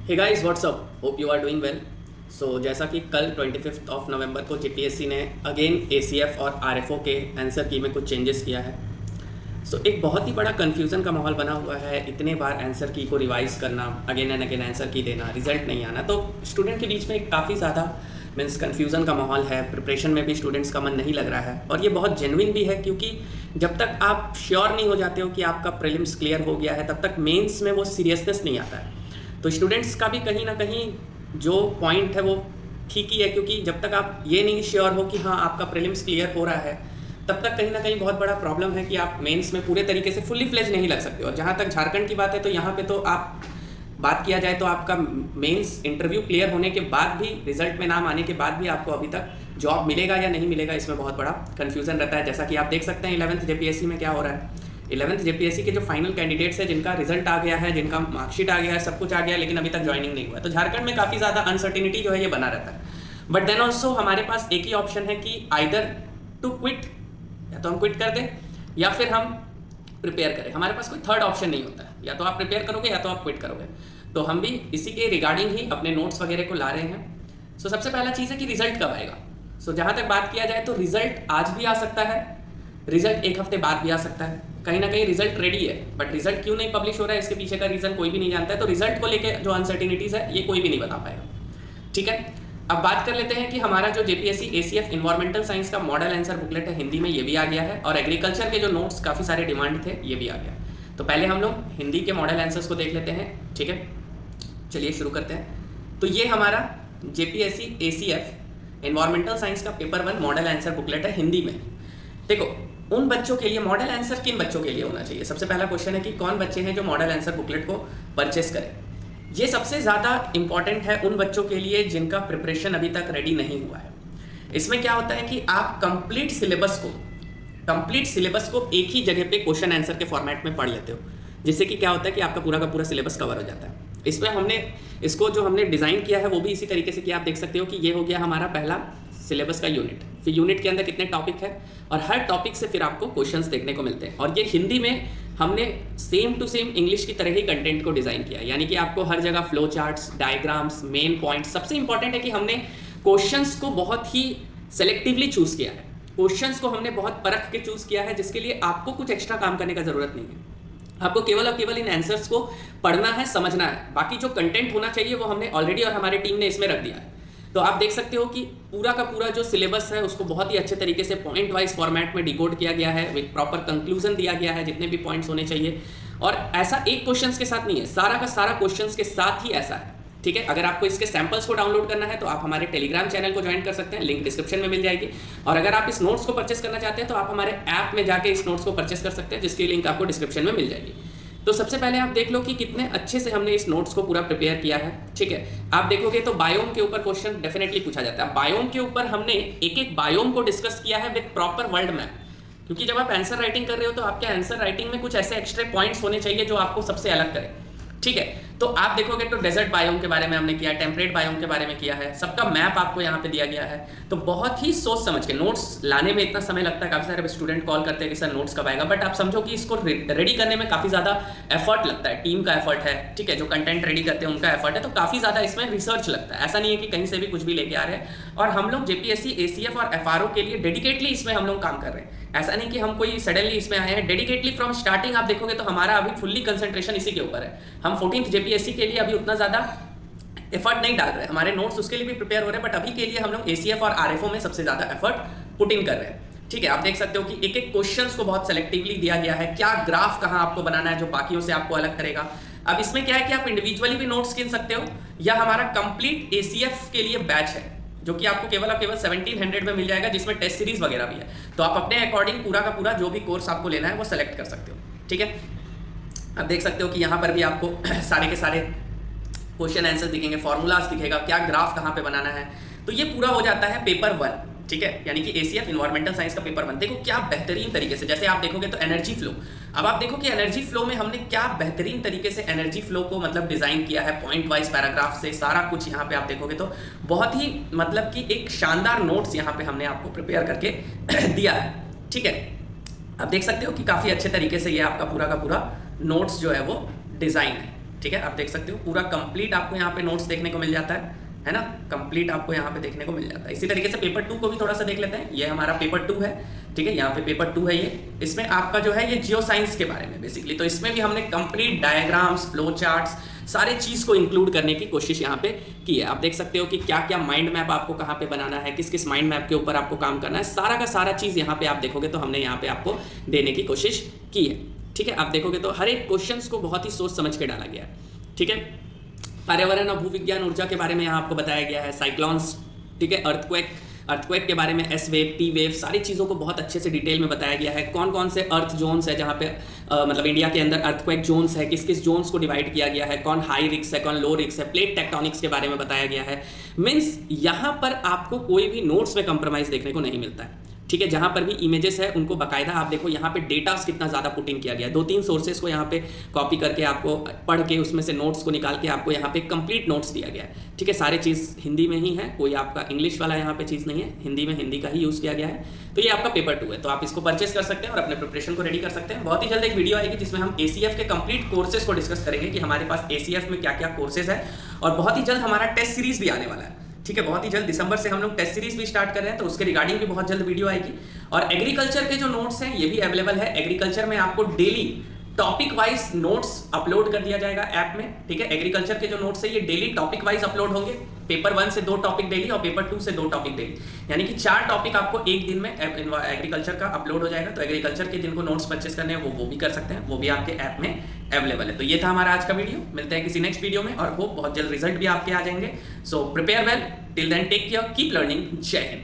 Hey guys what's up, hope you are doing well. So जैसा कि कल 25 नवंबर को जेपीएससी ने अगेन एसीएफ और आरएफओ के आंसर की में कुछ चेंजेस किया है। सो एक बहुत ही बड़ा कन्फ्यूज़न का माहौल बना हुआ है। इतने बार आंसर की को रिवाइज करना, अगेन एंड अगेन आंसर की देना, रिजल्ट नहीं आना, तो स्टूडेंट के बीच में एक काफ़ी ज़्यादा मीन्स कन्फ्यूज़न का माहौल है। प्रिपरेशन में भी स्टूडेंट्स का मन नहीं लग रहा है और ये बहुत जेन्युइन भी है, क्योंकि जब तक आप श्योर नहीं हो जाते हो कि आपका प्रीलिम्स क्लियर हो गया है तब तक मेंस में वो सीरियसनेस नहीं आता है। तो स्टूडेंट्स का भी कहीं ना कहीं जो पॉइंट है वो ठीक ही है, क्योंकि जब तक आप ये नहीं श्योर हो कि हाँ आपका प्रीलिम्स क्लियर हो रहा है तब तक कहीं ना कहीं बहुत बड़ा प्रॉब्लम है कि आप मेंस में पूरे तरीके से फुल्ली फ्लेज नहीं लग सकते। और जहाँ तक झारखंड की बात है तो यहाँ पे तो आप बात किया जाए तो आपका मेंस इंटरव्यू क्लियर होने के बाद भी, रिजल्ट में नाम आने के बाद भी आपको अभी तक जॉब मिलेगा या नहीं मिलेगा, इसमें बहुत बड़ा कन्फ्यूजन रहता है। जैसा कि आप देख सकते हैं 11th जेपीएससी में क्या हो रहा है। 11th जेपीएससी के जो फाइनल कैंडिडेट्स हैं, जिनका रिजल्ट आ गया है, जिनका मार्कशीट आ गया है, सब कुछ आ गया है, लेकिन अभी तक ज्वाइनिंग नहीं हुआ है। तो झारखंड में काफ़ी ज़्यादा अनसर्टिनिटी जो है ये बना रहता है। बट देन ऑल्सो हमारे पास एक ही ऑप्शन है कि आइदर टू क्विट, या तो हम क्विट कर दें या फिर हम प्रिपेयर करें। हमारे पास कोई थर्ड ऑप्शन नहीं होता है, या तो आप प्रिपेयर करोगे या तो आप क्विट करोगे। तो हम भी इसी के रिगार्डिंग ही अपने नोट्स वगैरह को ला रहे हैं। सो सबसे पहला चीज़ है कि रिजल्ट कब आएगा। सो जहाँ तक बात किया जाए तो रिजल्ट आज भी आ सकता है, रिजल्ट एक हफ्ते बाद भी आ सकता है। कहीं ना कहीं रिजल्ट रेडी है, बट रिजल्ट क्यों नहीं पब्लिश हो रहा है इसके पीछे का रीज़न कोई भी नहीं जानता है। तो रिजल्ट को लेकर जो अनसर्टिनिटीज़ है ये कोई भी नहीं बता पाएगा। ठीक है, अब बात कर लेते हैं कि हमारा जो जेपीएससी एसीएफ इन्वायरमेंटल साइंस का मॉडल आंसर बुकलेट है हिंदी में, ये भी आ गया है। और एग्रीकल्चर के जो नोट्स काफ़ी सारे डिमांड थे ये भी आ गया। तो पहले हम लोग हिंदी के मॉडल आंसर्स को देख लेते हैं। ठीक है, चलिए शुरू करते हैं। तो ये हमारा जेपीएससी एसीएफ इन्वायरमेंटल साइंस का पेपर 1 मॉडल आंसर बुकलेट है हिंदी में। देखो, उन बच्चों के लिए मॉडल आंसर किन बच्चों के लिए होना चाहिए। सबसे पहला क्वेश्चन है कि कौन बच्चे हैं जो मॉडल आंसर बुकलेट को परचेस करें। ये सबसे ज़्यादा इंपॉर्टेंट है उन बच्चों के लिए जिनका प्रिपरेशन अभी तक रेडी नहीं हुआ है। इसमें क्या होता है कि आप कंप्लीट सिलेबस को एक ही जगह पे क्वेश्चन आंसर के फॉर्मेट में पढ़ लेते हो, जिससे कि क्या होता है कि आपका पूरा का पूरा सिलेबस कवर हो जाता है। इसमें हमने इसको जो हमने डिज़ाइन किया है वो भी इसी तरीके से कि आप देख सकते हो कि ये हो गया हमारा पहला सिलेबस का यूनिट। फिर यूनिट के अंदर कितने टॉपिक है और हर टॉपिक से फिर आपको क्वेश्चंस देखने को मिलते हैं। और ये हिंदी में हमने सेम टू सेम इंग्लिश की तरह ही कंटेंट को डिज़ाइन किया, यानी कि आपको हर जगह flow charts, diagrams, main points. सबसे इंपॉर्टेंट है कि हमने क्वेश्चंस को बहुत ही सेलेक्टिवली चूज़ किया है। क्वेश्चंस को हमने बहुत परख के चूज़ किया है, जिसके लिए आपको कुछ एक्स्ट्रा काम करने का ज़रूरत नहीं है। आपको केवल और केवल इन आंसर्स को पढ़ना है, समझना है। बाकी जो कंटेंट होना चाहिए वो हमने ऑलरेडी और हमारे टीम ने इसमें रख दिया है। तो आप देख सकते हो कि पूरा का पूरा जो सिलेबस है उसको बहुत ही अच्छे तरीके से पॉइंट वाइज फॉर्मेट में डिकोड किया गया है, एक प्रॉपर कंक्लूजन दिया गया है, जितने भी पॉइंट्स होने चाहिए। और ऐसा एक क्वेश्चंस के साथ नहीं है, सारा का सारा क्वेश्चंस के साथ ही ऐसा है। ठीक है, अगर आपको इसके सैंपल्स को डाउनलोड करना है तो आप हमारे टेलीग्राम चैनल को ज्वाइन कर सकते हैं, लिंक डिस्क्रिप्शन में मिल जाएगी। और अगर आप इस नोट्स को परचेस करना चाहते हैं तो आप हमारे ऐप में जाके इस नोट्स को परचेस कर सकते हैं, जिसकी लिंक आपको डिस्क्रिप्शन में मिल जाएगी। तो सबसे पहले आप देख लो कि कितने अच्छे से हमने इस नोट्स को पूरा प्रिपेयर किया है। ठीक है, आप देखोगे तो बायोम के ऊपर क्वेश्चन डेफिनेटली पूछा जाता है। बायोम के ऊपर हमने एक एक बायोम को डिस्कस किया है विद प्रॉपर वर्ल्ड मैप, क्योंकि जब आप आंसर राइटिंग कर रहे हो तो आपके आंसर राइटिंग में कुछ ऐसे एक्स्ट्रा पॉइंट्स होने चाहिए जो आपको सबसे अलग करे। ठीक है, तो आप देखोगे तो डेजर्ट बायोम के बारे में हमने किया है, टेम्परेट बायोम के बारे में किया है, सबका मैप आपको यहाँ पे दिया गया है। तो बहुत ही सोच समझ के नोट्स लाने में इतना समय लगता है, काफ़ी सारे स्टूडेंट कॉल करते हैं कि सर नोट्स कब आएगा, बट आप समझो कि इसको रेडी करने में काफ़ी ज़्यादा एफर्ट लगता है, टीम का एफर्ट है। ठीक है, जो कंटेंट रेडी करते हैं उनका एफर्ट है, तो काफ़ी ज़्यादा इसमें रिसर्च लगता है। ऐसा नहीं है कि कहीं से भी कुछ भी लेके आ रहे हैं। और हम लोग जेपीएससी एसीएफ और एफआरओ के लिए डेडिकेटली इसमें हम लोग काम कर रहे हैं। ऐसा नहीं कि हम कोई सडनली इसमें आए हैं, डेडिकेटली फ्रॉम स्टार्टिंग आप देखोगे तो हमारा अभी फुल्ली कंसंट्रेशन इसी के ऊपर है। हम 14th जेपीएससी के लिए अभी उतना ज़्यादा एफर्ट नहीं डाल रहे हैं, हमारे नोट्स उसके लिए भी प्रिपेयर हो रहे हैं, बट अभी के लिए हम लोग एसीएफ और आरएफओ में सबसे ज़्यादा एफर्ट पुट इन कर रहे हैं। ठीक है, आप देख सकते हो कि एक एक क्वेश्चंस को बहुत सेलेक्टिवली दिया गया है, क्या ग्राफ कहाँ आपको बनाना है जो बाकियों से आपको अलग करेगा। अब इसमें क्या है कि आप इंडिविजुअली भी नोट्स गिन सकते हो, या हमारा कंप्लीट एसीएफ के लिए बैच है जो कि आपको केवल और केवल 1700 में मिल जाएगा, जिसमें टेस्ट सीरीज वगैरह भी है। तो आप अपने अकॉर्डिंग पूरा का पूरा जो भी कोर्स आपको लेना है वो सेलेक्ट कर सकते हो। ठीक है, आप देख सकते हो कि यहाँ पर भी आपको सारे के सारे क्वेश्चन आंसर दिखेंगे, फॉर्मूलाज दिखेगा, क्या ग्राफ कहाँ पे बनाना है। तो ये पूरा हो जाता है पेपर 1। ठीक है, यानी कि एसीएफ इन्वायरमेंटल साइंस का पेपर 1। देखो क्या बेहतरीन तरीके से, जैसे आप देखोगे तो एनर्जी फ्लो। अब आप देखो कि एनर्जी फ्लो में हमने क्या बेहतरीन तरीके से एनर्जी फ्लो को मतलब डिजाइन किया है, पॉइंट वाइज पैराग्राफ से सारा कुछ। यहाँ पे आप देखोगे तो बहुत ही मतलब कि एक शानदार नोट्स यहाँ पे हमने आपको प्रिपेयर करके दिया है। ठीक है, आप देख सकते हो कि काफ़ी अच्छे तरीके से ये आपका पूरा का पूरा नोट्स जो है वो डिज़ाइन है। ठीक है, आप देख सकते हो पूरा कंप्लीट आपको यहाँ पे नोट्स देखने को मिल जाता है ना, कंप्लीट आपको यहाँ पे देखने को मिल जाता है। इसी तरीके से पेपर 2 को भी थोड़ा सा देख लेते हैं। ये हमारा पेपर 2 है, ठीक है, यहाँ पे पेपर 2 है ये। इसमें आपका जो है ये जियो साइंस के बारे में बेसिकली, तो इसमें भी हमने कंप्लीट डायग्राम्स, फ्लो चार्ट्स, सारे चीज़ को इंक्लूड करने की कोशिश यहाँ पे की है। आप देख सकते हो कि क्या क्या माइंड मैप आपको कहाँ पे बनाना है, किस किस माइंड मैप के ऊपर आपको काम करना है, सारा का सारा चीज़ यहाँ पे आप देखोगे तो हमने यहाँ पे आपको देने की कोशिश की है। ठीक है, आप देखोगे तो हर एक क्वेश्चंस को बहुत ही सोच समझ के डाला गया है। ठीक है, पर्यावरण और भूविज्ञान ऊर्जा के बारे में यहाँ आपको बताया गया है, साइक्लॉन्स, ठीक है, अर्थक्वेक के बारे में, एस वेव, टी वेव, सारी चीज़ों को बहुत अच्छे से डिटेल में बताया गया है। कौन कौन से अर्थ जोन्स है जहाँ पे मतलब इंडिया के अंदर अर्थक्वेक जोन्स है, किस किस जोन्स को डिवाइड किया गया है, कौन हाई रिस्क है, कौन लो रिस्क है, प्लेट टेक्टोनिक्स के बारे में बताया गया है। मीन्स यहाँ पर आपको कोई भी नोट्स में कंप्रोमाइज़ देखने को नहीं मिलता है। ठीक है, जहाँ पर भी इमेजेस है उनको बाकायदा आप देखो यहाँ पे डेटास कितना ज़्यादा पुटिंग किया गया है। 2-3 सोर्सेज को यहाँ पे कॉपी करके आपको पढ़ के उसमें से नोट्स को निकाल के आपको यहाँ पे कंप्लीट नोट्स दिया गया है। ठीक है, सारे चीज़ हिंदी में ही है, कोई आपका इंग्लिश वाला यहाँ पे चीज़ नहीं है, हिंदी में हिंदी का ही यूज़ किया गया है। तो ये आपका पेपर 2 है, तो आप इसको परचेस कर सकते हैं और अपने प्रिपरेशन को रेडी कर सकते हैं। बहुत ही जल्द एक वीडियो आएगी जिसमें हम ACF के कंप्लीट कोर्सेज को डिस्कस करेंगे कि हमारे पास ACF में क्या क्या कोर्सेज है, और बहुत ही जल्द हमारा टेस्ट सीरीज भी आने वाला है। ठीक है, बहुत ही जल्द दिसंबर से हम लोग टेस्ट सीरीज भी स्टार्ट कर रहे हैं, तो उसके रिगार्डिंग भी बहुत जल्द वीडियो आएगी। और एग्रीकल्चर के जो नोट्स हैं ये भी अवेलेबल है। एग्रीकल्चर में आपको daily topic wise notes upload कर दिया जाएगा ऐप में। ठीक है, एग्रीकल्चर के जो नोट्स है ये डेली टॉपिक वाइज अपलोड होंगे। पेपर 1 से 2 टॉपिक डेली और पेपर 2 से 2 टॉपिक डेली, यानी कि 4 टॉपिक आपको एक दिन में एग्रीकल्चर का अपलोड हो जाएगा। तो एग्रीकल्चर के जिनको नोट्स परचेस करने हैं वो भी कर सकते हैं, वो भी आपके ऐप में अवेलेबल है। तो ये था हमारा आज का वीडियो, मिलते हैं किसी नेक्स्ट वीडियो में और होप बहुत जल्द रिजल्ट भी आपके आ जाएंगे। So prepare well, till then take care, keep learning, जय हिंद।